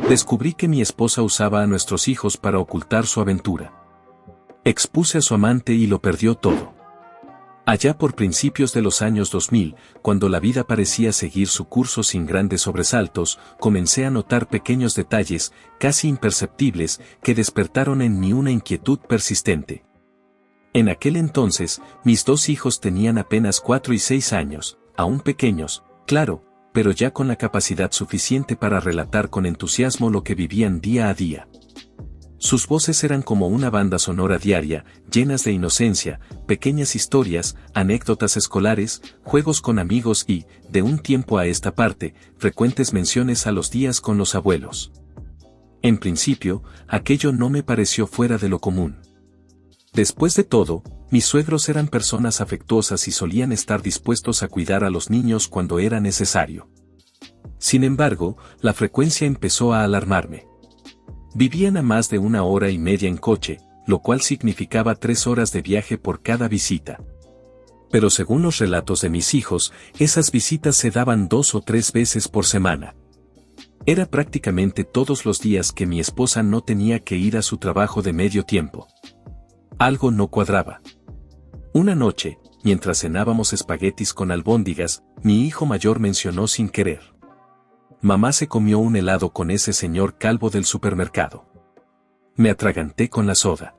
Descubrí que mi esposa usaba a nuestros hijos para ocultar su aventura. Expuse a su amante y lo perdió todo. Allá por principios de los años 2000, cuando la vida parecía seguir su curso sin grandes sobresaltos, comencé a notar pequeños detalles, casi imperceptibles, que despertaron en mí una inquietud persistente. En aquel entonces, mis dos hijos tenían apenas 4 y 6 años, aún pequeños, claro, pero ya con la capacidad suficiente para relatar con entusiasmo lo que vivían día a día. Sus voces eran como una banda sonora diaria, llenas de inocencia, pequeñas historias, anécdotas escolares, juegos con amigos y, de un tiempo a esta parte, frecuentes menciones a los días con los abuelos. En principio, aquello no me pareció fuera de lo común. Después de todo, mis suegros eran personas afectuosas y solían estar dispuestos a cuidar a los niños cuando era necesario. Sin embargo, la frecuencia empezó a alarmarme. Vivían a más de 1 hora y media en coche, lo cual significaba 3 horas de viaje por cada visita. Pero según los relatos de mis hijos, esas visitas se daban 2 o 3 veces por semana. Era prácticamente todos los días que mi esposa no tenía que ir a su trabajo de medio tiempo. Algo no cuadraba. Una noche, mientras cenábamos espaguetis con albóndigas, mi hijo mayor mencionó sin querer: «Mamá se comió un helado con ese señor calvo del supermercado». Me atraganté con la soda.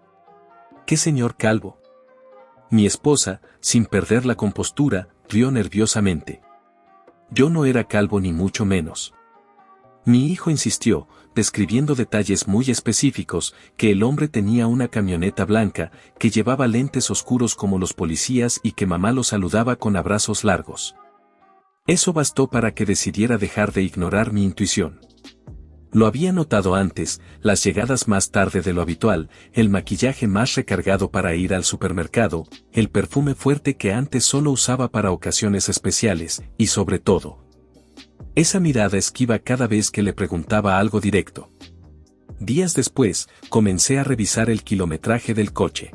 «¿Qué señor calvo?». Mi esposa, sin perder la compostura, rió nerviosamente. Yo no era calvo ni mucho menos. Mi hijo insistió, describiendo detalles muy específicos, que el hombre tenía una camioneta blanca, que llevaba lentes oscuros como los policías y que mamá lo saludaba con abrazos largos. Eso bastó para que decidiera dejar de ignorar mi intuición. Lo había notado antes, las llegadas más tarde de lo habitual, el maquillaje más recargado para ir al supermercado, el perfume fuerte que antes solo usaba para ocasiones especiales, y sobre todo, esa mirada esquiva cada vez que le preguntaba algo directo. Días después, comencé a revisar el kilometraje del coche.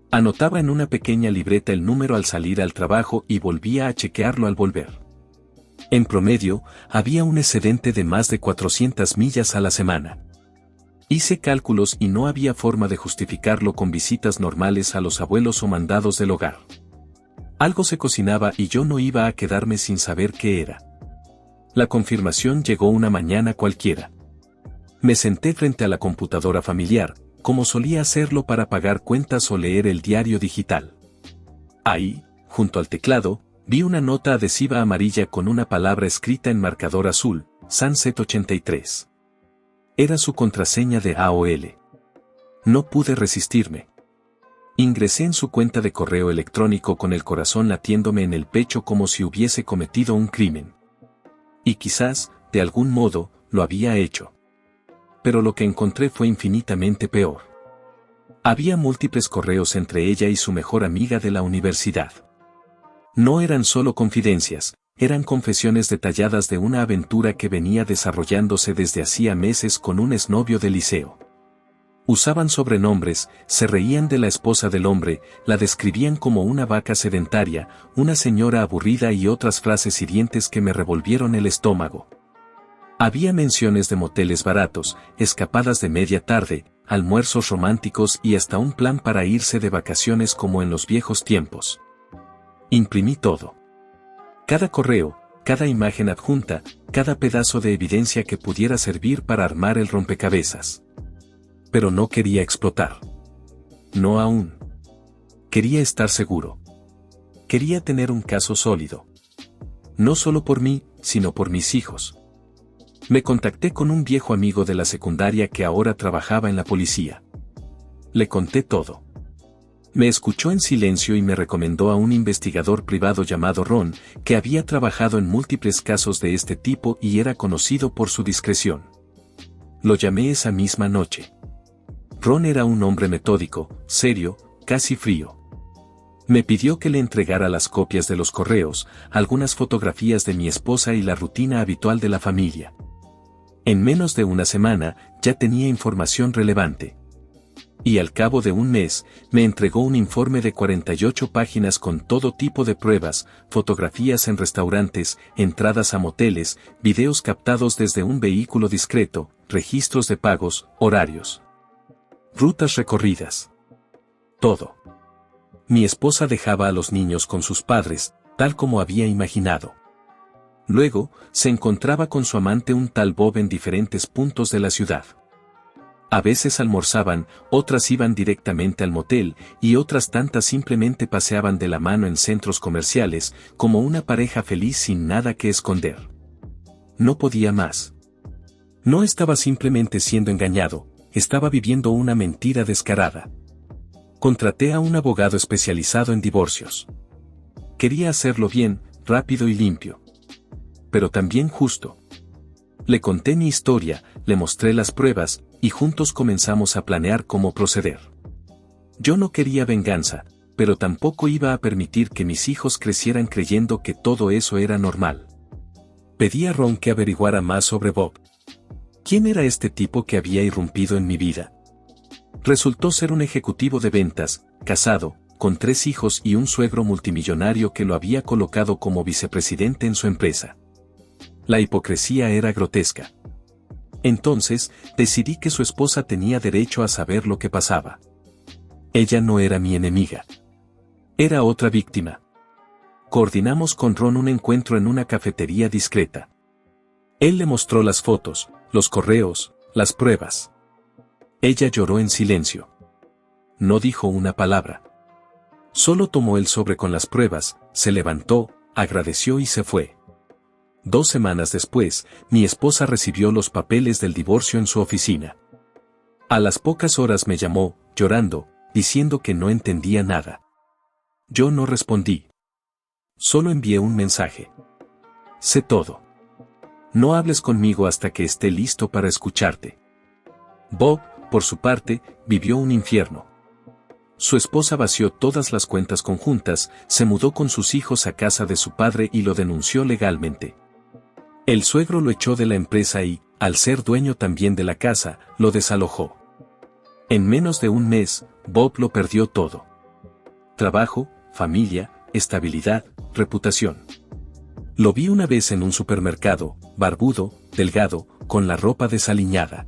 Anotaba en una pequeña libreta el número al salir al trabajo y volvía a chequearlo al volver. En promedio, había un excedente de más de 400 millas a la semana. Hice cálculos y no había forma de justificarlo con visitas normales a los abuelos o mandados del hogar. Algo se cocinaba y yo no iba a quedarme sin saber qué era. La confirmación llegó una mañana cualquiera. Me senté frente a la computadora familiar, como solía hacerlo para pagar cuentas o leer el diario digital. Ahí, junto al teclado, vi una nota adhesiva amarilla con una palabra escrita en marcador azul: Sunset 83. Era su contraseña de AOL. No pude resistirme. Ingresé en su cuenta de correo electrónico con el corazón latiéndome en el pecho como si hubiese cometido un crimen. Y quizás, de algún modo, lo había hecho. Pero lo que encontré fue infinitamente peor. Había múltiples correos entre ella y su mejor amiga de la universidad. No eran solo confidencias, eran confesiones detalladas de una aventura que venía desarrollándose desde hacía meses con un exnovio de liceo. Usaban sobrenombres, se reían de la esposa del hombre, la describían como una vaca sedentaria, una señora aburrida y otras frases hirientes que me revolvieron el estómago. Había menciones de moteles baratos, escapadas de media tarde, almuerzos románticos y hasta un plan para irse de vacaciones como en los viejos tiempos. Imprimí todo. Cada correo, cada imagen adjunta, cada pedazo de evidencia que pudiera servir para armar el rompecabezas. Pero no quería explotar. No aún. Quería estar seguro. Quería tener un caso sólido. No solo por mí, sino por mis hijos. Me contacté con un viejo amigo de la secundaria que ahora trabajaba en la policía. Le conté todo. Me escuchó en silencio y me recomendó a un investigador privado llamado Ron, que había trabajado en múltiples casos de este tipo y era conocido por su discreción. Lo llamé esa misma noche. Ron era un hombre metódico, serio, casi frío. Me pidió que le entregara las copias de los correos, algunas fotografías de mi esposa y la rutina habitual de la familia. En menos de una semana, ya tenía información relevante. Y al cabo de un mes, me entregó un informe de 48 páginas con todo tipo de pruebas, fotografías en restaurantes, entradas a moteles, videos captados desde un vehículo discreto, registros de pagos, horarios, rutas recorridas. Todo. Mi esposa dejaba a los niños con sus padres, tal como había imaginado. Luego, se encontraba con su amante un tal Bob en diferentes puntos de la ciudad. A veces almorzaban, otras iban directamente al motel, y otras tantas simplemente paseaban de la mano en centros comerciales, como una pareja feliz sin nada que esconder. No podía más. No estaba simplemente siendo engañado, estaba viviendo una mentira descarada. Contraté a un abogado especializado en divorcios. Quería hacerlo bien, rápido y limpio. Pero también justo. Le conté mi historia, le mostré las pruebas, y juntos comenzamos a planear cómo proceder. Yo no quería venganza, pero tampoco iba a permitir que mis hijos crecieran creyendo que todo eso era normal. Pedí a Ron que averiguara más sobre Bob. ¿Quién era este tipo que había irrumpido en mi vida? Resultó ser un ejecutivo de ventas, casado, con 3 hijos y un suegro multimillonario que lo había colocado como vicepresidente en su empresa. La hipocresía era grotesca. Entonces, decidí que su esposa tenía derecho a saber lo que pasaba. Ella no era mi enemiga. Era otra víctima. Coordinamos con Ron un encuentro en una cafetería discreta. Él le mostró las fotos, los correos, las pruebas. Ella lloró en silencio. No dijo una palabra. Solo tomó el sobre con las pruebas, se levantó, agradeció y se fue. 2 semanas después, mi esposa recibió los papeles del divorcio en su oficina. A las pocas horas me llamó, llorando, diciendo que no entendía nada. Yo no respondí. Solo envié un mensaje. Sé todo. No hables conmigo hasta que esté listo para escucharte. Bob, por su parte, vivió un infierno. Su esposa vació todas las cuentas conjuntas, se mudó con sus hijos a casa de su padre y lo denunció legalmente. El suegro lo echó de la empresa y, al ser dueño también de la casa, lo desalojó. En menos de un mes, Bob lo perdió todo. Trabajo, familia, estabilidad, reputación. Lo vi una vez en un supermercado, barbudo, delgado, con la ropa desaliñada.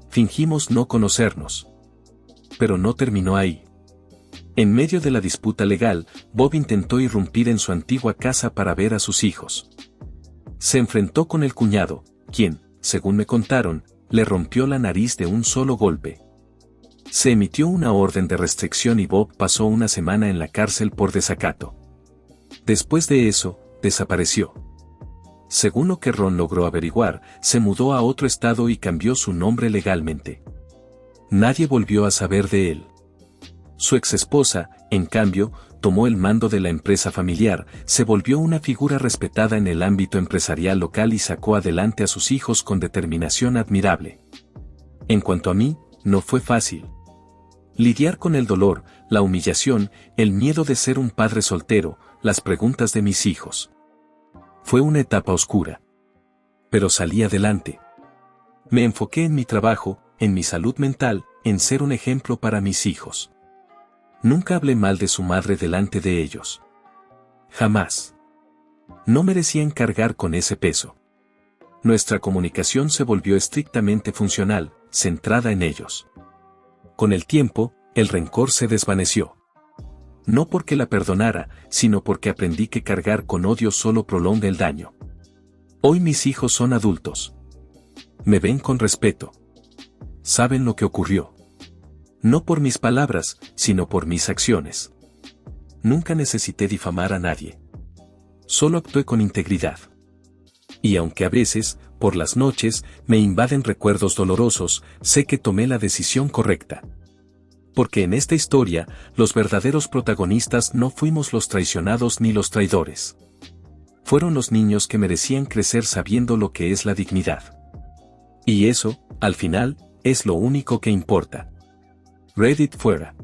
Fingimos no conocernos. Pero no terminó ahí. En medio de la disputa legal, Bob intentó irrumpir en su antigua casa para ver a sus hijos. Se enfrentó con el cuñado, quien, según me contaron, le rompió la nariz de un solo golpe. Se emitió una orden de restricción y Bob pasó una semana en la cárcel por desacato. Después de eso, desapareció. Según lo que Ron logró averiguar, se mudó a otro estado y cambió su nombre legalmente. Nadie volvió a saber de él. Su exesposa, en cambio, tomó el mando de la empresa familiar, se volvió una figura respetada en el ámbito empresarial local y sacó adelante a sus hijos con determinación admirable. En cuanto a mí, no fue fácil. Lidiar con el dolor, la humillación, el miedo de ser un padre soltero, las preguntas de mis hijos. Fue una etapa oscura. Pero salí adelante. Me enfoqué en mi trabajo, en mi salud mental, en ser un ejemplo para mis hijos. Nunca hablé mal de su madre delante de ellos. Jamás. No merecían cargar con ese peso. Nuestra comunicación se volvió estrictamente funcional, centrada en ellos. Con el tiempo, el rencor se desvaneció. No porque la perdonara, sino porque aprendí que cargar con odio solo prolonga el daño. Hoy mis hijos son adultos. Me ven con respeto. Saben lo que ocurrió. No por mis palabras, sino por mis acciones. Nunca necesité difamar a nadie. Solo actué con integridad. Y aunque a veces, por las noches, me invaden recuerdos dolorosos, sé que tomé la decisión correcta. Porque en esta historia, los verdaderos protagonistas no fuimos los traicionados ni los traidores. Fueron los niños que merecían crecer sabiendo lo que es la dignidad. Y eso, al final, es lo único que importa. Reddit fuera.